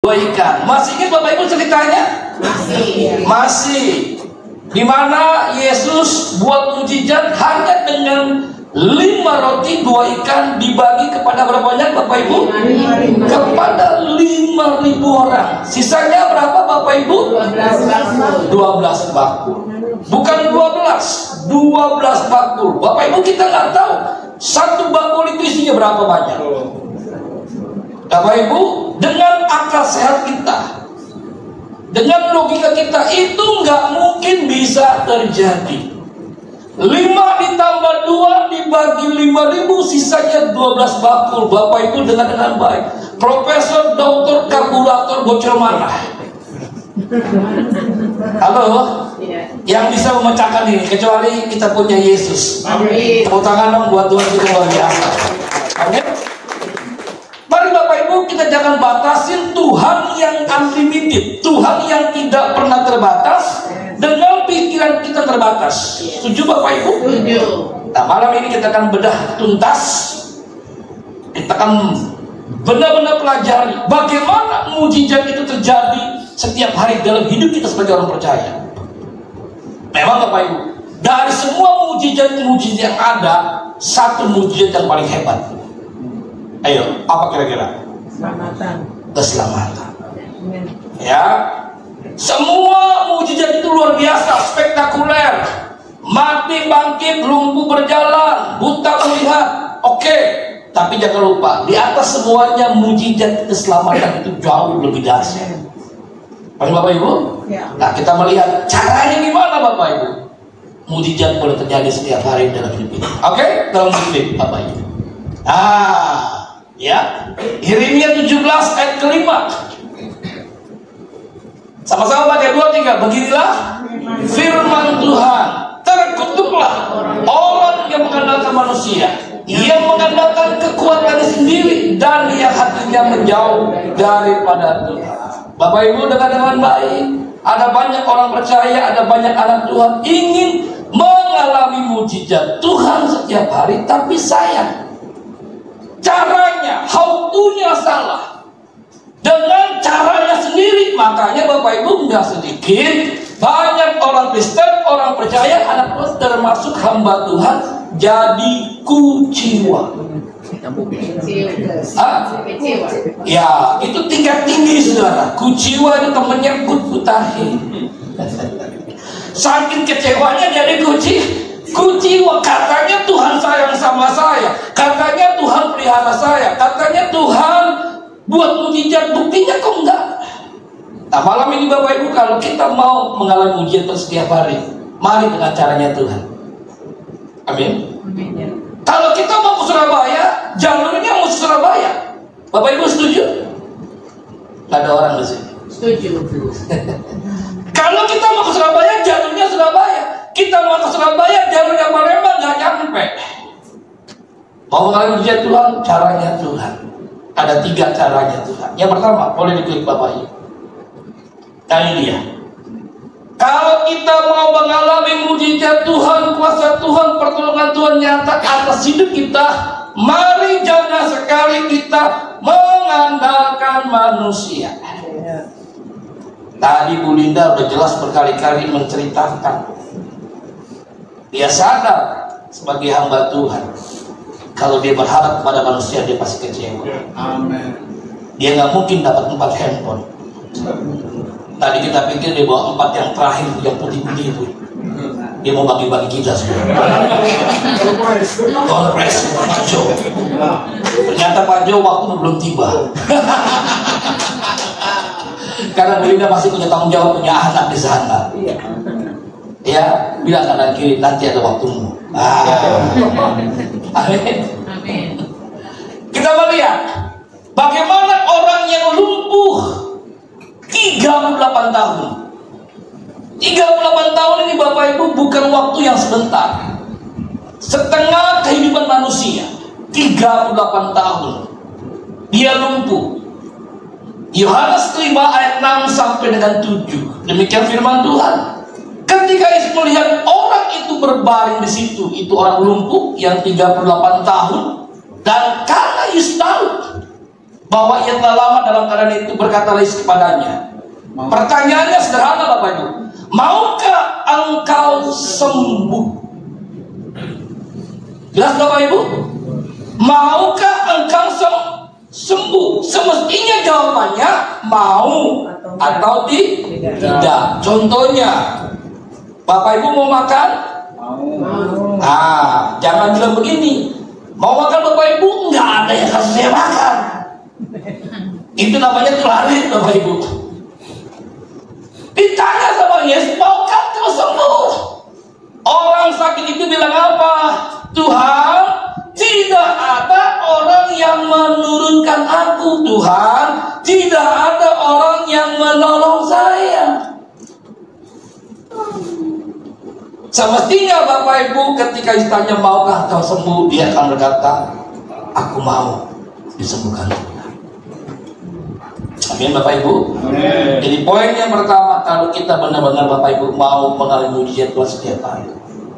Dua ikan. Masih ingat Bapak Ibu ceritanya? Masih. Di mana Yesus buat mujizat hanya dengan 5 roti 2 ikan dibagi kepada berapa banyak Bapak Ibu? Kepada 5.000 orang. Sisanya berapa Bapak Ibu? 12 bakul. Bukan 12 bakul. Bapak Ibu, kita nggak tahu satu bakul itu isinya berapa banyak. Bapak Ibu, dengan akal sehat kita, dengan logika kita, itu nggak mungkin bisa terjadi. 5 ditambah 2 dibagi 5.000, sisanya 12 bakul. Bapak Ibu, dengan baik. Profesor, doktor, karburator, bocor mana? Halo? Yang bisa memecahkan ini, kecuali kita punya Yesus. Tepuk tangan dong buat Tuhan, itu luar biasa. Amin. Mari Bapak Ibu, kita jangan batasin Tuhan yang unlimited, Tuhan yang tidak pernah terbatas dengan pikiran kita terbatas. Setuju Bapak Ibu? Setuju. Nah, malam ini kita akan bedah tuntas. Kita akan benar-benar pelajari bagaimana mujizat itu terjadi setiap hari dalam hidup kita sebagai orang percaya. Memang Bapak Ibu, dari semua mujizat-mujizat yang ada, satu mujizat yang paling hebat. Ayo, apa kira-kira? Keselamatan. Ya, semua mujizat itu luar biasa, spektakuler. Mati bangkit, lumpuh berjalan, buta melihat. Oke, tapi jangan lupa, di atas semuanya mujizat keselamatan itu jauh lebih dahsyat. Bapak Ibu? Nah, kita melihat caranya gimana Bapak Ibu. Mujizat boleh terjadi setiap hari dalam hidup kita. Oke, dalam hidup Bapak Ibu. Ya, Yeremia 17 ayat ke-5. Sama-sama baca 2-3. Beginilah firman Tuhan. Terkutuklah orang yang mengandalkan manusia, yang mengandalkan kekuatannya sendiri, dan yang hatinya menjauh daripada Tuhan. Bapak Ibu, dengan baik, ada banyak orang percaya, ada banyak anak Tuhan ingin mengalami mujizat Tuhan setiap hari, tapi sayang, caranya, how to-nya salah. Dengan caranya sendiri. Makanya Bapak Ibu, nggak sedikit banyak orang Kristen, orang percaya, anak Tuhan, termasuk hamba Tuhan, jadi kuciwa. Ya, itu tingkat tinggi saudara. Kuciwa itu temennya Putahi. Saking kecewanya jadi kuciwa. Katanya Tuhan sayang sama saya, katanya Tuhan pelihara saya, katanya Tuhan buat mujizat, buktinya kok enggak. Nah, malam ini Bapak Ibu, kalau kita mau mengalami mujizat setiap hari, mari dengan caranya Tuhan. Amin. Kalau kita mau ke Surabaya, jalurnya mau ke Surabaya. Bapak Ibu setuju? Gak ada orang di sini. Setuju. Kalau kita mau ke Surabaya, jalurnya Surabaya. Kita mau ke Surabaya, jalurnya Palembang, gak nyampe. Mau mengalami mujizat Tuhan, caranya Tuhan. Ada 3 caranya Tuhan. Yang pertama, boleh diklik Bapak Ibu. Nah, ini dia. Kalau kita mau mengalami mujizat Tuhan, kuasa Tuhan, pertolongan Tuhan nyata atas hidup kita, mari jangan sekali kita mengandalkan manusia. Tadi Bu Linda udah jelas berkali-kali menceritakan, dia sadar sebagai hamba Tuhan, kalau dia berharap kepada manusia, dia pasti kecewa. Amen. Dia nggak mungkin dapat 4 handphone. Tadi kita pikir dia bawa 4 yang terakhir, yang putih-putih itu. Dia mau bagi-bagi kita semua. Golpres Pak Jo. Ternyata Pak Jo waktu belum tiba. Karena Belinda masih punya tanggung jawab, punya anak di sana. Ya, bilang kanan kiri, nanti ada waktumu. Amin. Kita melihat bagaimana orang yang lumpuh 38 tahun. 38 tahun ini Bapak Ibu bukan waktu yang sebentar. Setengah kehidupan manusia. 38 tahun dia lumpuh. Yohanes 5 ayat 6 sampai dengan 7. Demikian firman Tuhan. Ketika Yesus melihat orang itu berbaring di situ, itu orang lumpuh yang 38 tahun, dan karena Yesus tahu bahwa ia telah lama dalam keadaan itu, berkatalah istri kepadanya. Pertanyaannya sederhana Bapak Ibu, maukah engkau sembuh? Jelas Bapak Ibu? Maukah engkau sembuh? Semestinya jawabannya mau atau tidak. Contohnya, Bapak Ibu mau makan? Mau. Jangan bilang begini, mau makan Bapak Ibu, nggak ada yang kasih saya makan. Itu namanya kelarin Bapak Ibu. Ditanya sama Yesus, maukah kau sembuh? Orang sakit itu bilang apa? Tuhan, tidak ada orang yang menurunkan aku. Tuhan, tidak ada orang yang menolong saya. Semestinya Bapak Ibu ketika ditanya maukah kau sembuh, dia akan berkata, aku mau disembuhkan Tuhan. Amin Bapak Ibu. Amin. Jadi poin yang pertama, kalau kita benar-benar Bapak Ibu mau mengalami mujizat Tuhan setiap hari,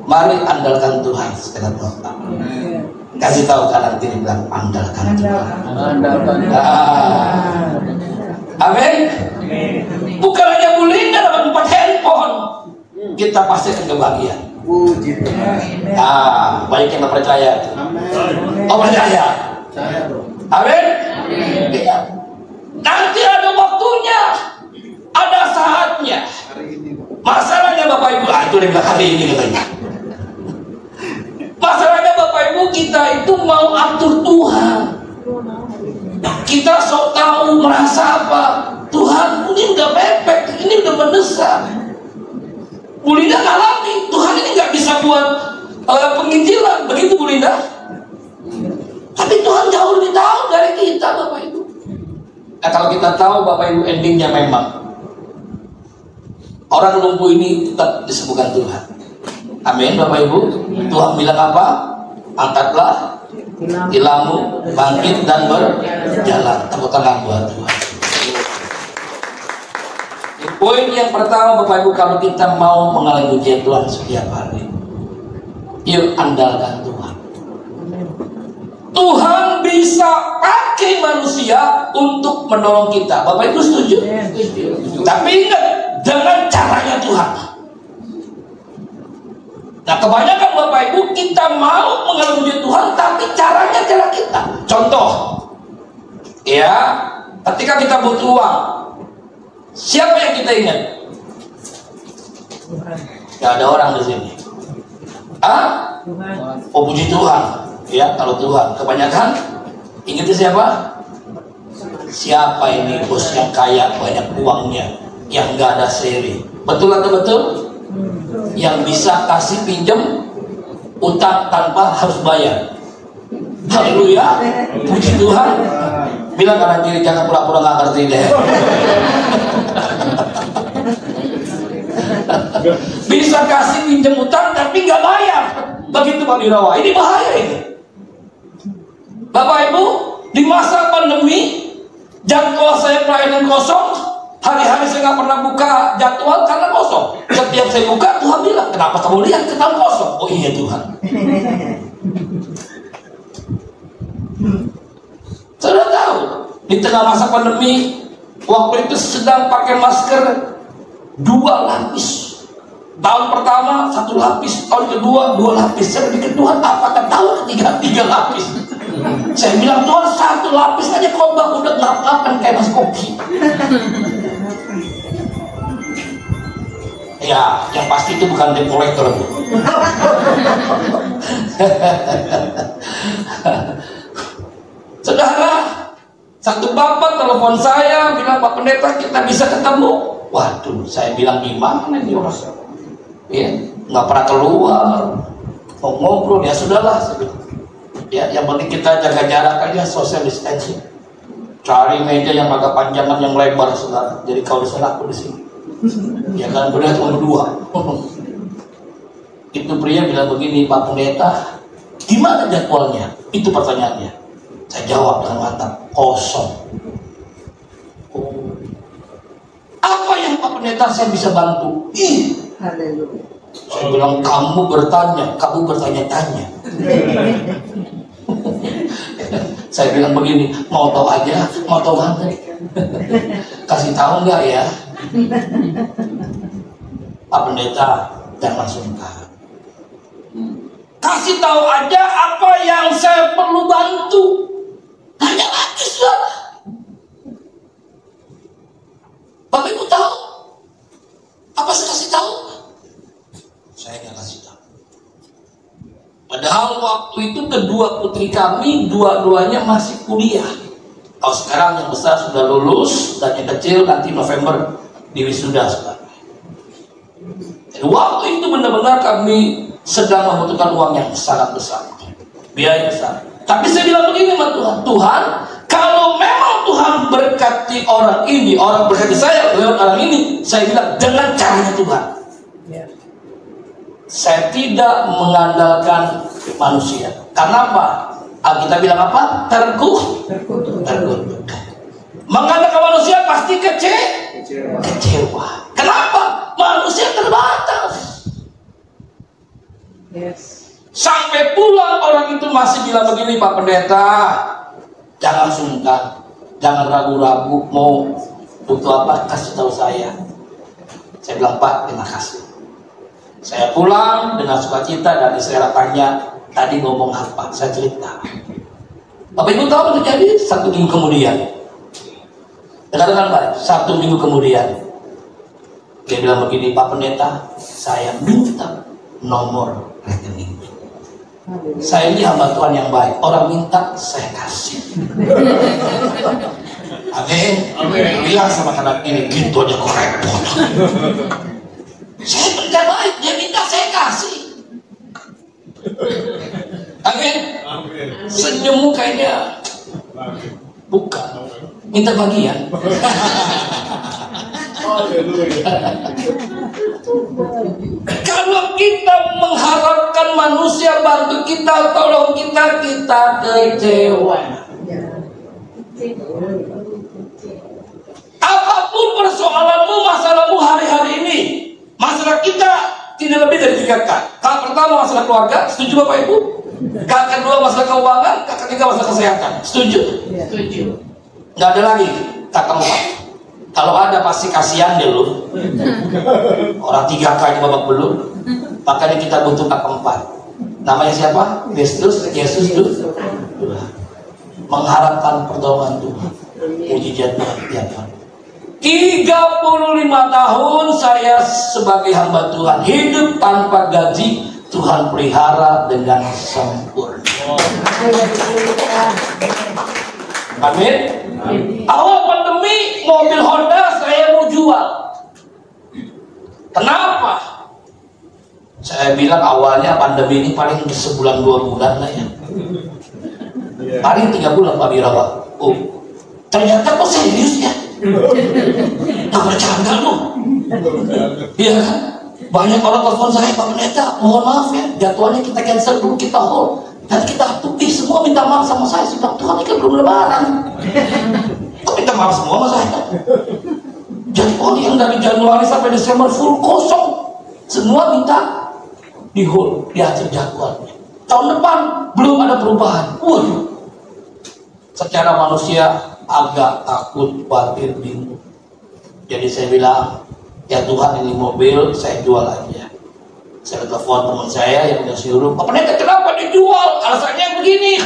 mari andalkan Tuhan secara total. Kasih tahu kanan kiri, bilang andalkan Tuhan. Amin. Bukan hanya Bu Linda dapat 4 handphone, kita pasti akan kebahagiaan. Banyak yang percaya. Oh percaya. Amin. Nanti ada waktunya, ada saatnya. Masalahnya Bapak Ibu, itu dia bilang hari ini katanya. Masalahnya Bapak Ibu, kita itu mau atur Tuhan. Kita sok tahu, merasa apa? Tuhan, ini udah mepet, ini udah mendesak. Bu Linda ngalami, Tuhan ini nggak bisa buat penginjilan, begitu Bu Linda. Tapi Tuhan jauh lebih tahu dari kita Bapak Ibu. Nah, kalau kita tahu Bapak Ibu endingnya memang orang lumpuh ini tetap disembuhkan Tuhan. Amin Bapak Ibu. Tuhan bilang apa? Angkatlah tilammu, bangkit dan berjalan. Tepuk tangan buat Tuhan. Poin yang pertama Bapak Ibu, kalau kita mau mengalami mujizat Tuhan setiap hari, yuk andalkan Tuhan. Tuhan bisa pakai manusia untuk menolong kita. Bapak Ibu setuju? Tapi ingat, dengan caranya Tuhan. Nah kebanyakan Bapak Ibu, kita mau mengalami Tuhan, tapi caranya cara kita. Contoh, ya, ketika kita butuh uang, siapa yang kita ingat? Gak ada orang di sini. Oh puji Tuhan. Ya, kalau Tuhan, kebanyakan ingatnya siapa? Siapa ini bos yang kaya, banyak uangnya, yang gak ada seri? Betul atau betul? Yang bisa kasih pinjam utang tanpa harus bayar. Haleluya, puji Tuhan. Bilang kanan kiri, jangan pura-pura gak ngerti deh. Bisa kasih pinjam utang tapi gak bayar. Begitu Pak Birawa, ini bahaya ini. Bapak Ibu, di masa pandemi, jadwal saya pelayanan kosong. Hari-hari saya nggak pernah buka jadwal karena kosong. Setiap saya buka, Tuhan bilang, kenapa kamu lihat ketan kosong? Oh iya Tuhan. Sudah tahu, di tengah masa pandemi, waktu itu sedang pakai masker 2 lapis. Tahun pertama 1 lapis, tahun kedua 2 lapis. Saya berpikir, Tuhan apakah tahun ketiga 3 lapis? Saya bilang, Tuhan 1 lapis aja khotbah udah ngap-ngapan kayak mas kopi. Ya, yang pasti itu bukan debt collector. Saudara, satu bapak telepon saya bilang, Pak Pendeta kita bisa ketemu. Waduh, saya bilang gimana nih orang? Ya, nggak pernah keluar, mau ngobrol ya sudahlah. Ya, yang penting kita jaga jarak aja, social distancing. Cari meja yang agak panjangan, yang lebar, saudara. Jadi kau di sana, aku di sini. Ya kan, benar cuma berdua. Itu pria bilang begini, Pak Pendeta, gimana jadwalnya? Itu pertanyaannya. Saya jawab dengan mantap, kosong. Apa yang Pak Pendeta saya bisa bantu? Haleluya. Saya bilang, kamu bertanya-tanya. Saya bilang begini, mau tahu aja, mau tahu banget. Kasih tahu nggak ya? Pak Pendeta, jangan sungkan. Kasih tahu aja apa yang saya perlu bantu. Hanya lagi, saudara. Bapak Ibu tahu? Apa saya kasih tahu? Saya nggak kasih tahu. Padahal waktu itu kedua putri kami dua-duanya masih kuliah. Kalau sekarang yang besar sudah lulus dan yang kecil nanti November di wisuda. Jadi waktu itu benar-benar kami sedang membutuhkan uang yang sangat besar, biaya besar. Tapi saya bilang begini sama Tuhan, Tuhan, kalau memang Tuhan berkati orang ini, orang berkati saya lewat orang ini, saya bilang dengan caranya Tuhan. Saya tidak mengandalkan manusia. Karena apa? Kita bilang apa? Terkutuk. Mengandalkan manusia pasti kecewa. Kenapa? Manusia terbatas. Sampai pulang orang itu masih bilang begini, Pak Pendeta, jangan sungkan, jangan ragu-ragu, mau butuh apa kasih tahu saya. Saya bilang, Pak, terima kasih. Saya pulang dengan sukacita dan saya tanya tadi ngomong apa, saya cerita. Bapak Ibu tahu apa terjadi? 1 minggu kemudian, dengar-dengar baik, 1 minggu kemudian dia bilang begini, Pak Pendeta, saya minta nomor rekening. Saya ini hamba Tuhan yang baik, orang minta saya kasih. Amin. Bilang sama anak ini, gitu aja kok repot. Saya kerja baik, dia minta saya kasih. Amin. Senyummu kayaknya bukan, minta bagian. Kalau kita mengharapkan manusia bantu kita, tolong kita kecewa. Apapun persoalanmu, masalahmu hari-hari ini, masalah kita tidak lebih dari 3 K. K pertama masalah keluarga, setuju Bapak Ibu? K kedua masalah keuangan, K ketiga masalah kesehatan, setuju? Setuju. Nggak ada lagi K keempat. Kalau ada pasti kasihan deh lu. Orang 3 K ini babak belum. Makanya kita butuh K keempat. Namanya siapa? Yesus dulu. Mengharapkan pertolongan Tuhan, mujizat Tuhan tiap hari. 35 tahun saya sebagai hamba Tuhan hidup tanpa gaji, Tuhan pelihara dengan sempurna. Amin. Awal pandemi mobil Honda saya mau jual. Kenapa? Saya bilang awalnya pandemi ini paling sebulan 2 bulan lah ya. Paling 3 bulan Pak Birawa. Oh, ternyata kok serius ya? Tak bercanda lu. Iya kan? Banyak orang telepon saya, Pak Pendeta, mohon maaf ya, jadwalnya kita cancel dulu, kita hold. Nanti kita tutup, semua minta maaf sama saya. Saya bilang, Tuhan ini kan belum lebaran. Kok minta maaf semua sama saya? Jadwal yang dari Januari sampai Desember full kosong. Semua minta di hold, diatur jadwalnya. Tahun depan belum ada perubahan. Waduh. Secara manusia agak takut, khawatir, bingung. Jadi saya bilang, ya Tuhan ini mobil saya jual aja. Saya telepon teman saya yang udah suruh, Pak Pendeta kenapa dijual? Alasannya begini,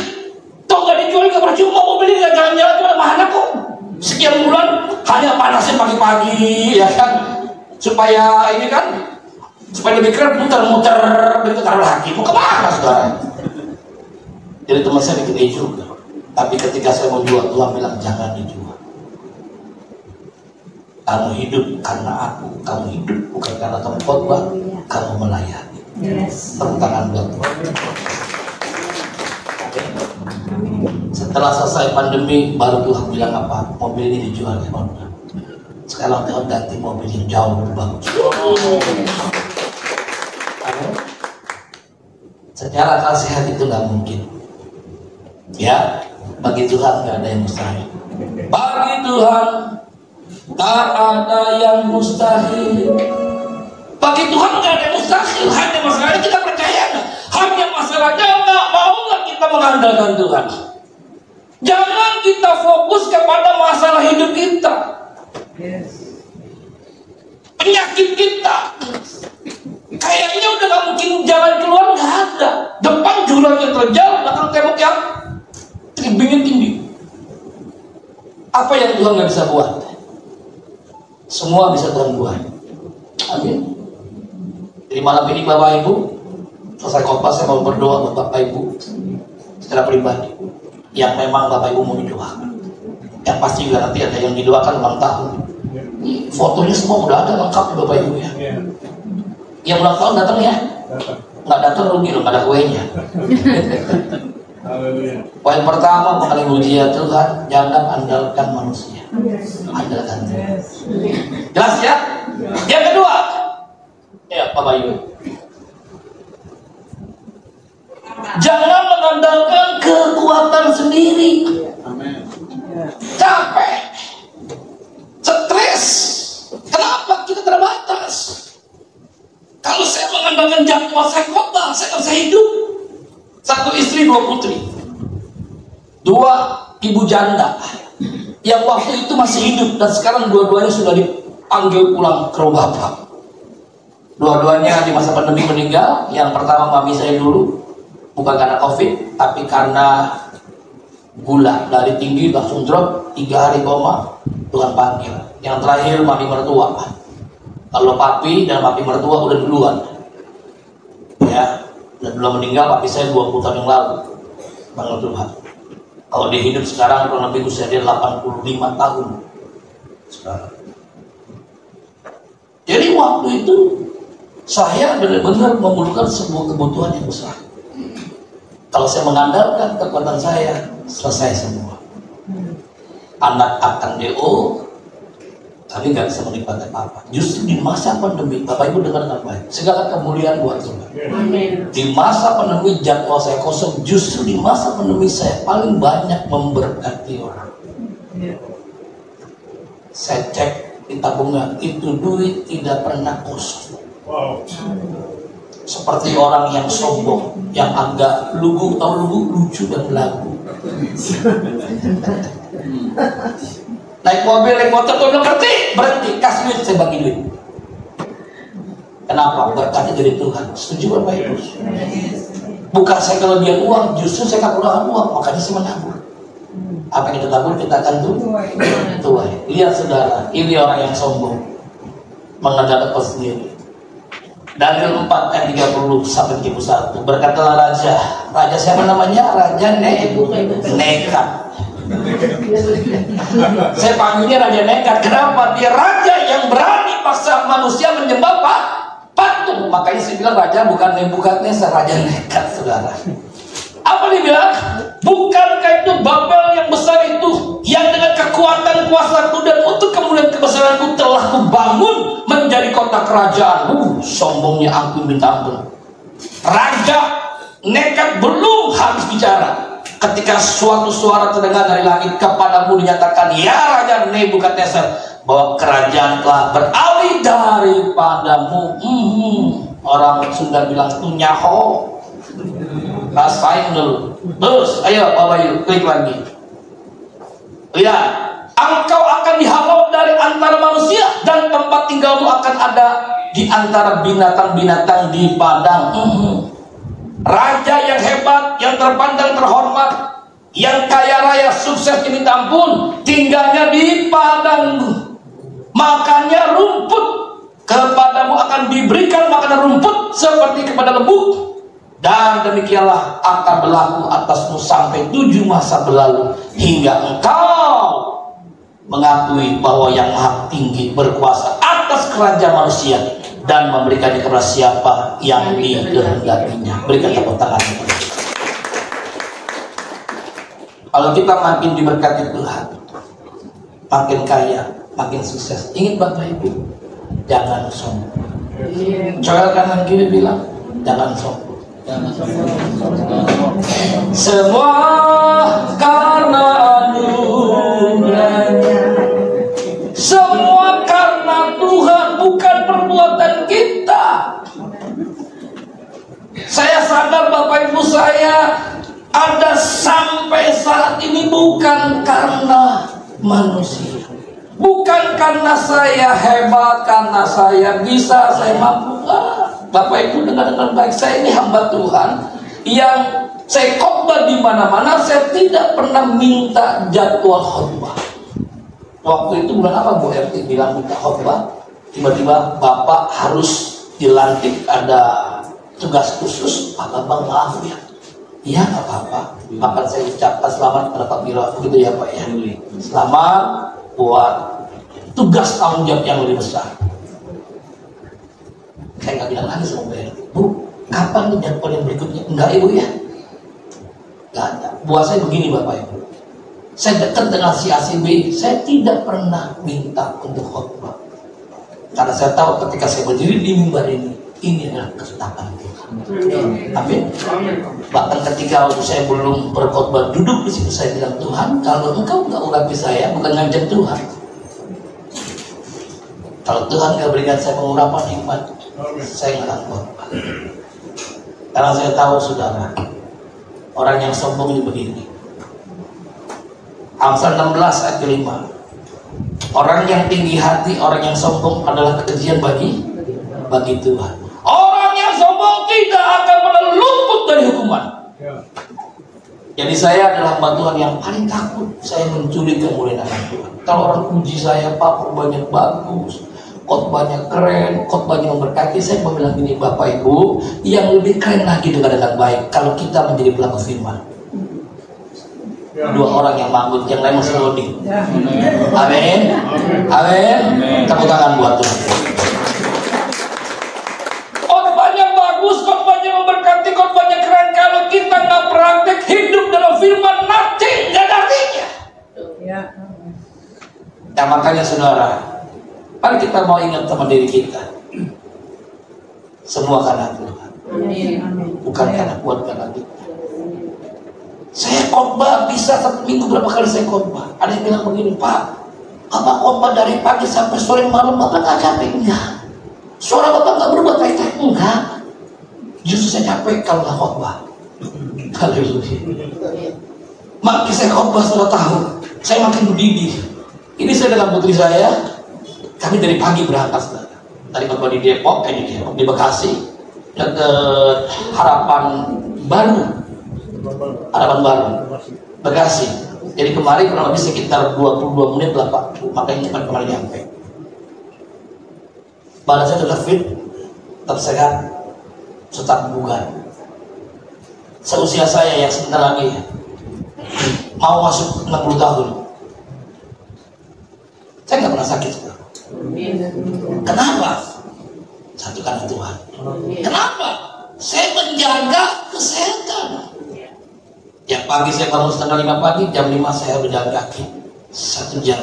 toh nggak dijual nggak percuma, mobil ini nggak jalan-jalan cuma mana kok. Sekian bulan hanya panasin pagi-pagi, ya kan? Supaya ini kan, supaya lebih keren, muter-muter, bentar lagi. Mau kemana saudara? Jadi teman saya bikin juga. Tapi ketika saya mau jual, Tuhan bilang jangan dijual. Kamu hidup karena aku, kamu hidup bukan karena khotbah, kamu melayani. Tepuk tangan buat Tuhan. Setelah selesai pandemi, baru Tuhan bilang apa? Mobil ini dijual ya Honda. Sekarang Tuhan ganti mobil yang jauh lebih bagus. Secara akal sehat itu nggak mungkin. Ya. Bagi Tuhan tidak ada yang mustahil. Bagi Tuhan tak ada yang mustahil. Bagi Tuhan tidak ada yang mustahil. Hanya masalahnya kita percaya nggak? Hanya masalahnya nggak mau nggak kita mengandalkan Tuhan. Jangan kita fokus kepada masalah hidup kita, penyakit kita. Kayaknya udah gak mungkin jalan keluar, gak ada. Depan jurangnya terjal, belakang tembok yang tebingnya tinggi. Apa yang Tuhan gak bisa buat? Semua bisa Tuhan buat. Amin. Jadi malam ini Bapak Ibu, selesai khotbah saya mau berdoa buat Bapak Ibu secara pribadi yang memang Bapak Ibu mau didoakan. Yang pasti juga nanti ada yang didoakan ulang tahun. Fotonya semua udah ada lengkap Bapak Ibu ya. Yang ulang tahun datang ya. Nggak datang rugi loh, nggak ada kuenya. Poin pertama mengenai ujian Tuhan, jangan andalkan manusia, andalkan Tuhan. Jelas ya? Yang kedua, ya Bapak Ibu, jangan mengandalkan kekuatan sendiri. Capek, stres. Kenapa? Kita terbatas. Kalau saya mengandalkan jadwal saya khotbah, saya nggak bisa hidup. Satu istri, dua putri, dua ibu janda yang waktu itu masih hidup dan sekarang dua-duanya sudah dipanggil pulang ke rumah bapak. Dua-duanya di masa pandemi meninggal. Yang pertama mami saya dulu, bukan karena COVID, tapi karena gula dari tinggi langsung drop, 3 hari koma, Tuhan panggil. Yang terakhir mami mertua. Kalau papi dan papi mertua udah duluan, ya, udah duluan meninggal. Papi saya 20 tahun yang lalu, panggil Tuhan. Kalau dia hidup sekarang kurang lebih usia dia 85 tahun sekarang. Jadi waktu itu saya benar-benar memerlukan sebuah kebutuhan yang besar. Kalau saya mengandalkan kekuatan saya, selesai semua. Anak akan DO, tapi nggak bisa menikmati apa-apa. Justru di masa pandemi, Bapak Ibu dengar dengan baik, segala kemuliaan buat Tuhan. Di masa pandemi jadwal saya kosong. Justru di masa pandemi saya paling banyak memberkati orang. Saya cek di tabungan, itu duit tidak pernah kosong. Seperti orang yang sombong, yang agak lugu, atau lucu dan lagu. Naik mobil, naik motor, tuh berhenti, kasih duit, saya bagi duit. Kenapa? Berkatnya dari Tuhan. Setuju Bapak Ibu? Bukan saya kelebihan uang, justru saya kekurangan uang, makanya saya menabur. Apa yang kita tabur kita akan tuai. Lihat saudara, ini orang yang sombong, mengandalkan sendiri. Daniel 4 ayat 30 sampai 31. Berkatalah raja siapa namanya? Raja Nekat. Saya panggilnya Raja Nekat. Kenapa? Dia raja yang berani paksa manusia menyembah patung. Makanya saya bilang raja bukan Nebukadnezar, Raja Nekat, saudara. Apa dia bilang? Bukankah itu Babel yang besar itu, yang dengan kekuatan kuasaku dan untuk kemuliaan kebesaranku telah kubangun menjadi kota kerajaan. Sombongnya ampun minta ampun. Raja Nekat belum habis bicara ketika suatu suara terdengar dari langit, kepadamu dinyatakan, ya Raja Nebukadnezar, bahwa kerajaan telah beralih daripadamu. Orang Sunda bilang tunyaho. Rasain dulu. Terus, ayo Bapak Ibu, klik lagi. Lihat, engkau akan dihalau dari antara manusia dan tempat tinggalmu akan ada di antara binatang-binatang di padang. Raja yang hebat, yang terpandang terhormat, yang kaya raya, sukses ini ampun, tinggalnya di padang. Makannya rumput, kepadamu akan diberikan makanan rumput seperti kepada lembu. Dan demikianlah akan berlaku atasmu sampai 7 masa berlalu, hingga engkau mengakui bahwa yang maha tinggi berkuasa atas kerajaan manusia dan memberikannya kepada siapa yang dikehendakinya. Berikan tepuk tangan. Kalau kita makin diberkati Tuhan, makin kaya, makin sukses, ingat Bapak Ibu, jangan sombong. Coba kanan kiri bilang, jangan sombong. Semua karena anugerahnya, semua karena Tuhan, bukan perbuatan kita. Saya sadar Bapak Ibu, saya ada sampai saat ini bukan karena manusia, bukan karena saya hebat, karena saya bisa, saya mampu. Bapak Ibu dengar dengan baik, saya ini hamba Tuhan yang saya khotbah di mana-mana, saya tidak pernah minta jadwal khotbah. Waktu itu bulan apa Bu RT bilang minta khotbah, tiba-tiba Bapak harus dilantik ada tugas khusus. Pak Bang, maaf ya. Iya, nggak apa-apa. Akan saya ucapkan selamat kepada Pak Biro, begitu ya Pak ya. Selamat buat tugas tanggung jawab yang lebih besar. Saya nggak bilang lagi sama Bu, kapan nih jadwal yang berikutnya? Enggak Ibu ya? Nggak ada. Buat saya begini Bapak Ibu, saya dekat dengan si ACB, saya tidak pernah minta untuk khotbah. Karena saya tahu ketika saya berdiri di mimbar ini adalah ketetapan Tuhan. Amin. Bahkan ketika saya belum berkhotbah duduk di situ, saya bilang, Tuhan, kalau Engkau nggak urapi saya, bukan ngajak Tuhan. Kalau Tuhan nggak berikan saya pengurapan hikmat, saya nggak akan khotbah. Karena saya tahu saudara, orang yang sombong ini begini. Amsal 16 ayat 5. Orang yang tinggi hati, orang yang sombong adalah kekejian bagi Tuhan. Orang yang sombong tidak akan pernah luput dari hukuman. Jadi saya adalah hamba Tuhan yang paling takut saya mencuri kemuliaan Tuhan. Kalau orang puji saya, Pak, khotbahnya bagus, khotbahnya keren, khotbahnya memberkati, saya mau bilang gini, Bapak Ibu, yang lebih keren lagi dengan baik kalau kita menjadi pelaku firman. Dua orang yang manggut, yang lain masih loading. Amin. Amin. Tepuk tangan buat Tuhan. Khotbahnya bagus, khotbahnya memberkati, khotbahnya keren. Kalau kita nggak praktek hidup dalam firman, nothing, nggak ada artinya. Nah makanya saudara, mari kita mau ingat sama diri kita. Semua karena Tuhan, bukan karena kuat karena kita. Saya khotbah bisa satu minggu berapa kali saya khotbah. Ada yang bilang begini, Pak, apa khotbah dari pagi sampai sore malam Bapak nggak capek? Enggak. Suara Bapak nggak berubah tai-tai? Enggak. Justru saya capek kalau nggak khotbah. Haleluya. Makin saya khotbah 1 tahun, saya makin mendidih. Ini saya dengan putri saya, kami dari pagi berangkat. Tadi khotbah di Depok, di Bekasi, dekat Harapan Baru, Bekasi. Jadi kemarin kurang lebih sekitar 22 menit lah Pak, makanya cepat kemarin nyampe. Badan saya tetap fit, tetap sehat, tetap bugar. Seusia saya yang sebentar lagi mau masuk 60 tahun, saya nggak pernah sakit. Kenapa? Satu karena Tuhan. Kenapa? Saya menjaga kesehatan. Yang pagi saya bangun setengah 5 pagi, jam 5 saya berjalan kaki 1 jam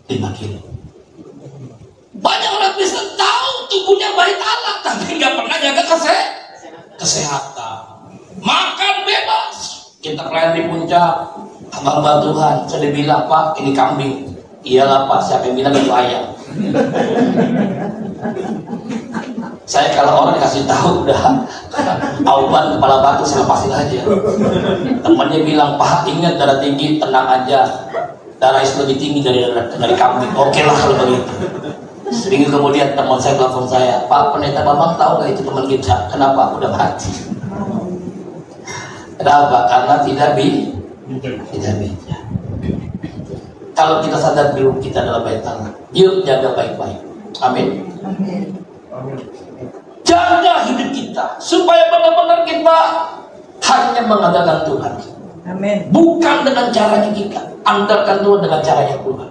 5 kilo. Banyak orang bisa tahu tubuhnya baik Allah, tapi nggak pernah jaga kesehatan. Makan bebas. Kita pelayan di puncak, hamba Tuhan, saya dibilang, Pak, ini kambing. Iyalah Pak, siapa yang bilang itu ayam? Saya kalau orang kasih tahu udah auban kepala batu, saya lepasin aja. Temannya bilang, Pak, ingat darah tinggi, tenang aja, darah itu lebih tinggi dari kambing. Oke lah kalau begitu. Seminggu kemudian teman saya telepon saya, Pak, pendeta Bambang tahu gak itu teman kita? Kenapa? Udah mati. Kenapa? Karena tidak bisa. Kalau kita sadar dulu kita adalah bait Allah, yuk jaga baik-baik. Amin. Jaga hidup kita supaya benar-benar kita hanya mengandalkan Tuhan. Amin. Bukan dengan caranya kita, andalkan Tuhan dengan caranya Tuhan.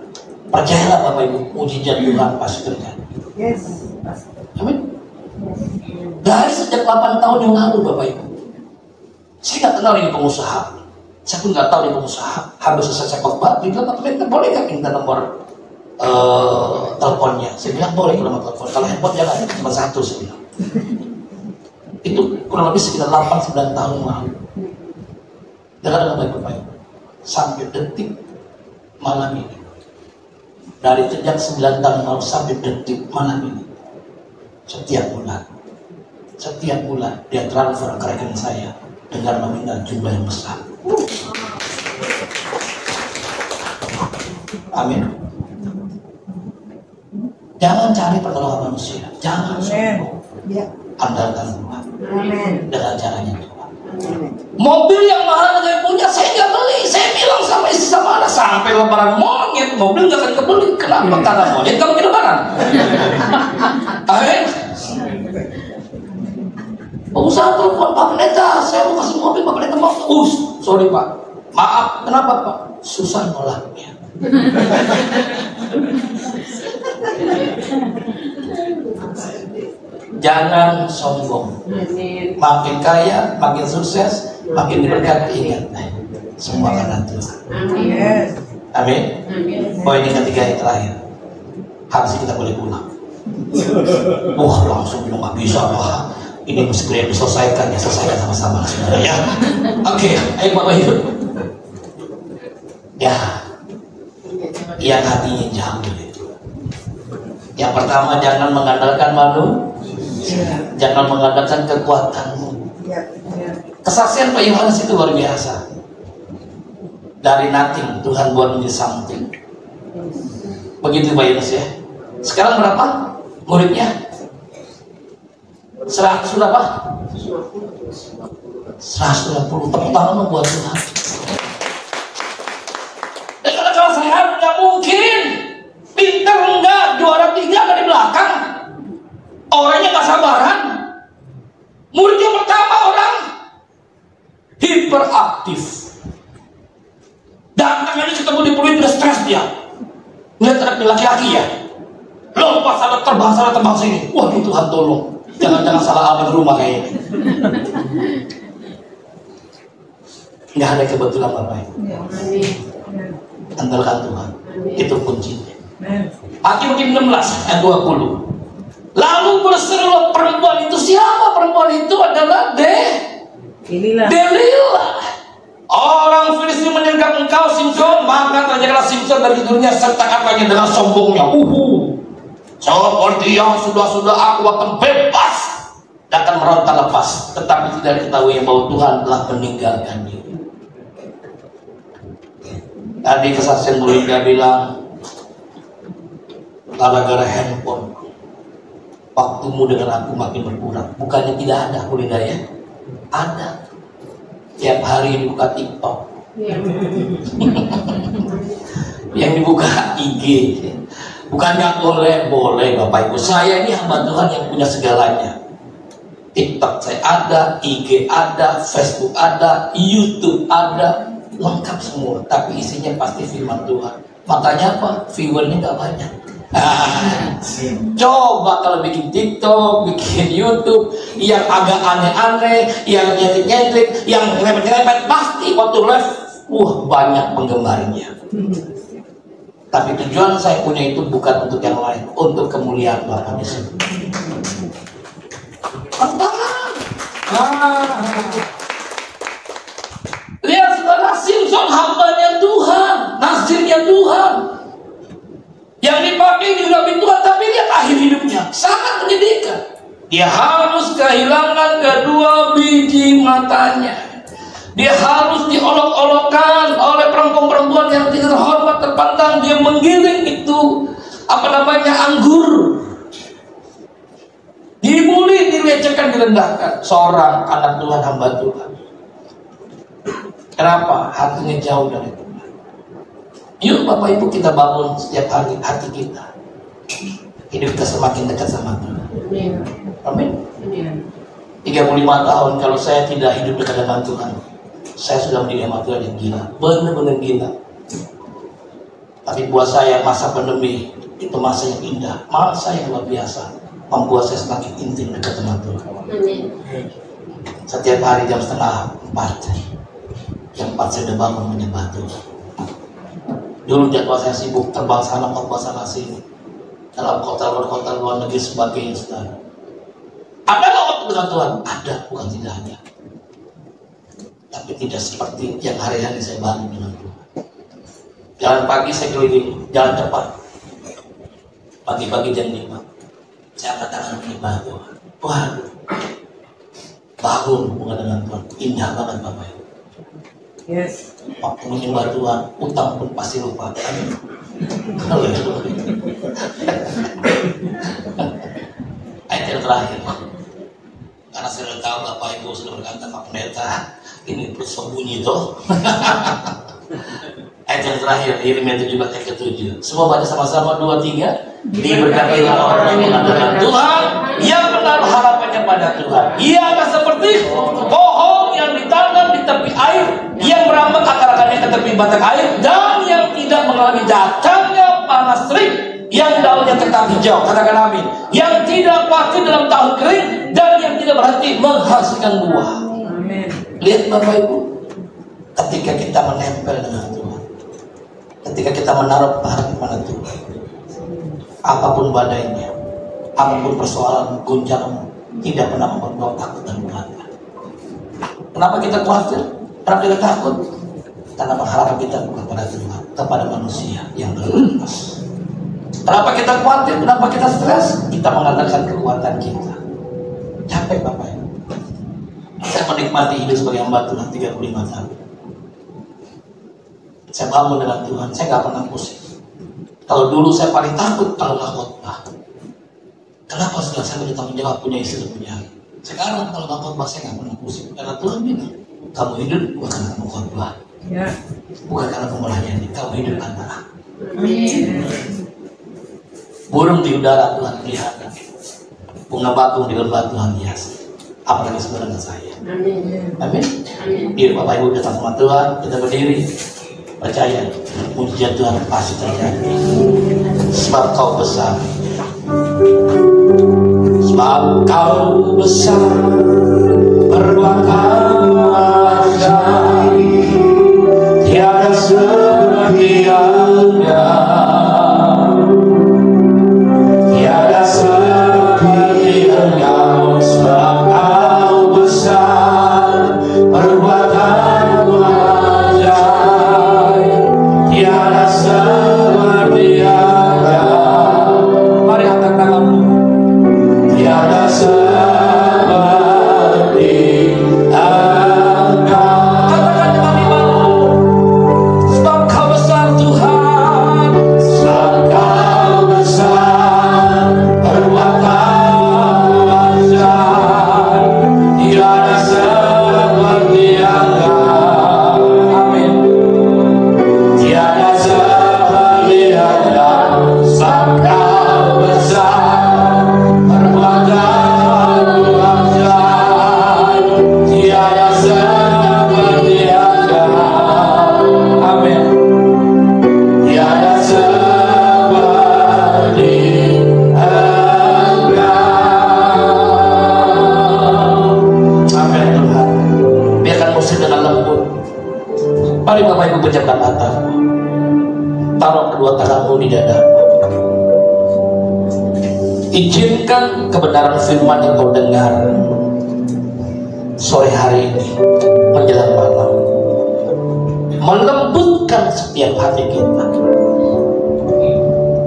Percayalah Bapak Ibu, mujizat Tuhan pasti terjadi. Yes. Amin. Dari sejak 8 tahun yang lalu Bapak Ibu, saya nggak kenal ini pengusaha. Saya pun nggak tahu ini pengusaha. Habis selesai saya khotbah, dia bilang, boleh nggak minta nomor teleponnya? Saya bilang boleh kalau nomor telepon. Kalau handphone jangan, cuma 1 saya bilang. Itu kurang lebih sekitar 8-9 tahun lalu. Dengan baik-baik sampai detik malam ini. Dari sejak 9 tahun lalu sampai detik malam ini, setiap bulan dia transfer ke rekening saya dengan meminta jumlah yang besar. Amin. Jangan cari pertolongan manusia, jangan sombong. Andalkan Tuhan. Dengan caranya Tuhan. Mobil yang mahal saya punya, saya nggak beli. Saya bilang sama istri sama anak, sampai lebaran monyet mobil nggak akan kebeli. Kenapa? Karena monyet nggak mungkin lebaran. Amin. Pengusaha telepon, Pak Pendeta, saya mau kasih mobil, Pak Pendeta mau. Sorry Pak, maaf. Kenapa Pak? Susah nolaknya. Jangan sombong. Makin kaya, makin sukses, makin diberkati. Ingat, semua karena Tuhan. Amin. Poin yang ketiga yang terakhir, harus kita boleh pulang. Wah, langsung bilang nggak bisa Pak. Ini mesti segera diselesaikan, ya selesaikan sama-sama sebenarnya. Oke, ayo Bapak Ibu. Ya, yang hatinya jauh dari Tuhan. Yang pertama, jangan mengandalkan manusia, jangan mengandalkan kekuatanmu. Kesaksian Pak Yohanes itu luar biasa. Dari nothing Tuhan buat menjadi something. Begitu Pak Yohanes ya. Sekarang berapa muridnya? 100 berapa? 120. Tepuk tangan buat Tuhan. Kalau sehat nggak mungkin, pinter enggak, juara 3 nggak di belakang, orangnya nggak sabaran. Muridnya pertama orang hiperaktif, datang aja ketemu di peluit udah stres dia. Lihat anak laki-laki ya, lompat sana terbang sini. Waduh Tuhan tolong, jangan salah alamat rumah kayaknya. Nggak ada kebetulan Bapak Ibu. Andalkan Tuhan, itu kuncinya. Hakim 16 ayat 20. Lalu berserulah perempuan itu. Siapa perempuan itu? Adalah Delilah. Orang Filistin menyergap engkau Simson, maka terjadilah Simson dari tidurnya serta katanya dengan sombongnya. Seperti yang sudah aku akan bebas dan akan meronta lepas, tetapi tidak diketahui bahwa Tuhan telah meninggalkan dia. Tadi kesaksian Mulinda bilang, gara-gara handphone waktumu dengan aku makin berkurang. Bukannya tidak ada Mulinda ya, ada. Tiap hari dibuka TikTok, yang dibuka IG. Bukannya boleh Bapak Ibu. Saya ini hamba Tuhan yang punya segalanya. TikTok saya ada, IG ada, Facebook ada, YouTube ada, lengkap semua. Tapi isinya pasti firman Tuhan. Makanya apa? Viewernya nggak banyak. Coba kalau bikin TikTok, bikin YouTube yang agak aneh-aneh, yang nyentrik-nyentrik, yang nyerempet-nyerempet, pasti waktu live banyak penggemarnya. Tapi tujuan saya punya itu bukan untuk yang lain, untuk kemuliaan Bapa di sini. Lihat saudara, Simson hambanya Tuhan, nasirnya Tuhan, yang dipakai di dalam Tuhan. Tapi lihat akhir hidupnya sangat menyedihkan. Dia harus kehilangan kedua biji matanya. Dia harus diolok-olokkan oleh perempuan-perempuan yang tidak terhormat, terpandang. Dia menggiling itu anggur, dibully, dilecehkan, direndahkan. Seorang anak Tuhan, hamba Tuhan. Kenapa? Hatinya jauh dari Tuhan. Yuk Bapak Ibu, kita bangun setiap hari hati kita, hidup kita semakin dekat sama Tuhan. Amin. 35 tahun kalau saya tidak hidup dekat dengan Tuhan, saya sudah menjadi hamba Tuhan yang gila, benar-benar gila. Tapi buat saya masa pandemi itu masa yang indah, masa yang luar biasa, membuat saya semakin intim dekat dengan Tuhan. Setiap hari jam 3:30, jam 4 saya udah bangun menyembah Tuhan. Dulu jadwal saya sibuk, terbang sana sini, dalam kota luar negeri sebagainya, saudara. Ada nggak waktu dengan Tuhan? Ada, bukan tidak ada. Tapi tidak seperti yang hari-hari saya bangun dengan Tuhan. Jalan pagi saya keliling, jalan cepat. Pagi-pagi jam 5, saya angkat tangan menyembah Tuhan. Waduh, bangun hubungan dengan Tuhan. Indah banget Bapak Ibu. Yes. Waktu menyembah Tuhan, utang pun pasti lupa. Amin. Ayat yang terakhir, karena saya sudah tahu Bapak Ibu sudah berkata, Pak Pendeta, ini terus bunyi toh. Ayat yang terakhir, Yeremia 17 ayat ke-7. Semua baca sama-sama 2, 3. Diberkatilah orang yang mengandalkan Tuhan, yang menaruh harapannya pada Tuhan. Ia akan seperti pohon yang ditanam di tepi air, yang merambat akar-akarnya ke tepi batang air, dan yang tidak mengalami datangnya panas terik, yang daunnya tetap hijau. Katakan amin. Yang tidak khawatir dalam tahun kering, dan yang tidak berhenti menghasilkan buah. Amin. Lihat Bapak Ibu, ketika kita menempel dengan Tuhan, ketika kita menaruh harapan pada Tuhan, apapun badainya, apapun persoalan guncangan, tidak pernah membuat takut dan khawatir. Kenapa kita khawatir? Kenapa kita takut? Karena pengharapan kita bukan pada Tuhan, kepada manusia yang terbatas. Kenapa kita khawatir? Kenapa kita stres? Kita mengandalkan kekuatan kita. Capek Bapak Ibu. Saya menikmati hidup sebagai hamba Tuhan 35 tahun. Saya bangun dengan Tuhan, saya gak pernah pusing. Kalau dulu saya paling takut kalau gak khotbah. Kenapa setelah saya bertanggung jawab punya istri dan punya anak? Sekarang kalau gak khotbah saya gak pernah pusing. Karena Tuhan bilang, kamu hidup bukan karena kamu khotbah, Ya. bukan karena kamu melayani, kamu hidup karena aku. Amin. Burung di udara Tuhan pelihara, bunga bakung di lembah Tuhan hias. Apalagi sebenarnya saya. Amin. Amin. Biar Bapak Ibu datang sama Tuhan, kita berdiri. Percaya, mujizat Tuhan pasti terjadi. Sebab kau besar. Sebab kau besar, berbakat ajaib, tiada seperti Anda, tiada seperti Engkau. Sebab kau besar, berbakat ajaib, tiada seperti Anda. Mari angkat tanganmu. Tiada seperti Engkau. Katakan dengan imanmu. Sebab kau besar Tuhan. Sebab kau besar, perbuatan ajaib, tiada seperti Engkau. Amin. Tiada seperti Engkau. Sebab kau besar, perbuatan ajaib, tiada seperti Engkau. Amin. Tiada seperti Engkau. Amin Tuhan. Biarkan musik dengan lembut. Mari Bapak Ibu pejamkan matamu. Taruh kedua tanganmu di dadamu. Izinkan kebenaran firman yang kau dengar sore hari ini menjelang malam melembutkan setiap hati kita.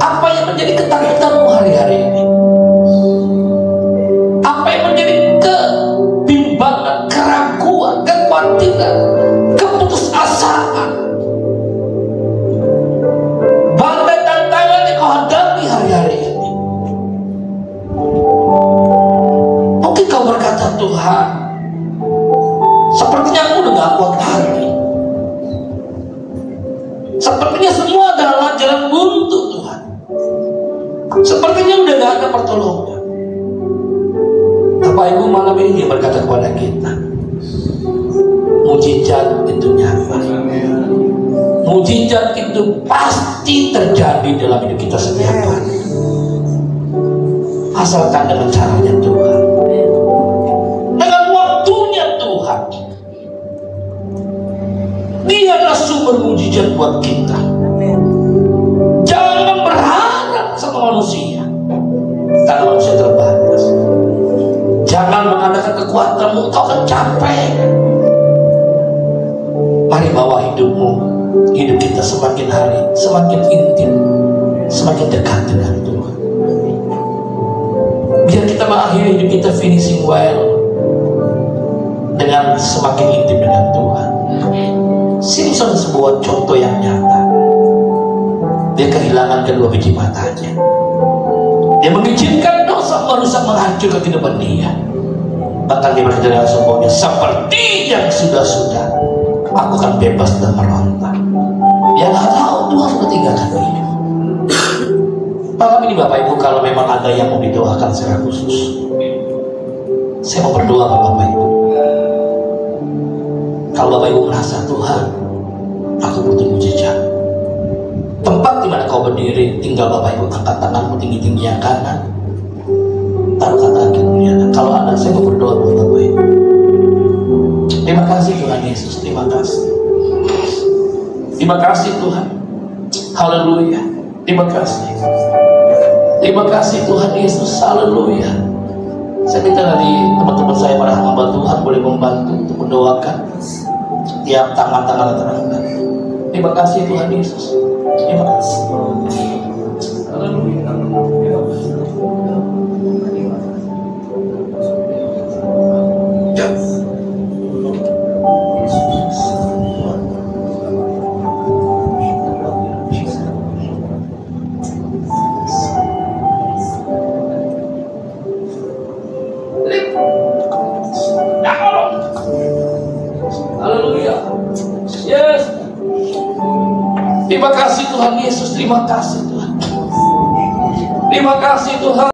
Apa yang menjadi ketakutanmu hari-hari ini? Apa yang menjadi kebimbangan, keraguan, kekhawatiran, keputusasaan, badai tantangan yang kau hadapi hari-hari ini? Mungkin kau berkata, Tuhan, sepertinya aku udah gak kuat lagi. Sepertinya semua adalah jalan buntu Tuhan. Sepertinya udah gak ada pertolongan. Bapak Ibu malam ini dia berkata kepada kita, mujizat itu nyata. Mujizat itu pasti terjadi dalam hidup kita setiap hari. Asalkan dengan caranya Tuhan, dengan waktunya Tuhan. Dia adalah sumber mujizat buat kita. Jangan berharap sama manusia, karena manusia terbatas. Jangan mengandalkan kekuatanmu, kau akan capek. Mari bawa hidupmu, hidup kita semakin hari semakin intim, semakin dekat dengan Tuhan. Biar kita mengakhiri hidup kita finishing well, hubungan semakin intim dengan Tuhan. Simpson sebuah contoh yang nyata. Dia kehilangan kedua biji matanya. Dia mengizinkan dosa merusak, menghancurkan kehidupan dia. Bahkan dia berkata dengan sombongnya, seperti yang sudah-sudah, aku akan bebas dan meronta. Dia nggak tahu Tuhan sudah tinggalkan dia. Malam ini Bapak Ibu, kalau memang ada yang mau didoakan secara khusus, saya mau berdoa Bapak Ibu. Kalau Bapak Ibu merasa, Tuhan, aku butuh mujizat. Tempat di mana kau berdiri, tinggal Bapak Ibu angkat tanganmu tinggi-tinggi yang kanan, taruhkan tangan kiri. Kalau ada, saya mau berdoa buat Bapak Ibu. Terima kasih Tuhan Yesus, terima kasih. Terima kasih Tuhan. Haleluya. Terima kasih. Terima kasih Tuhan Yesus. Haleluya. Saya minta dari teman-teman saya para hamba Tuhan boleh membantu untuk mendoakan tiap tangan-tangan terangkat. Terima kasih Tuhan Yesus. Terima kasih. Haleluya. Haleluya. Yes. Terima kasih Tuhan Yesus. Terima kasih Tuhan. Terima kasih Tuhan.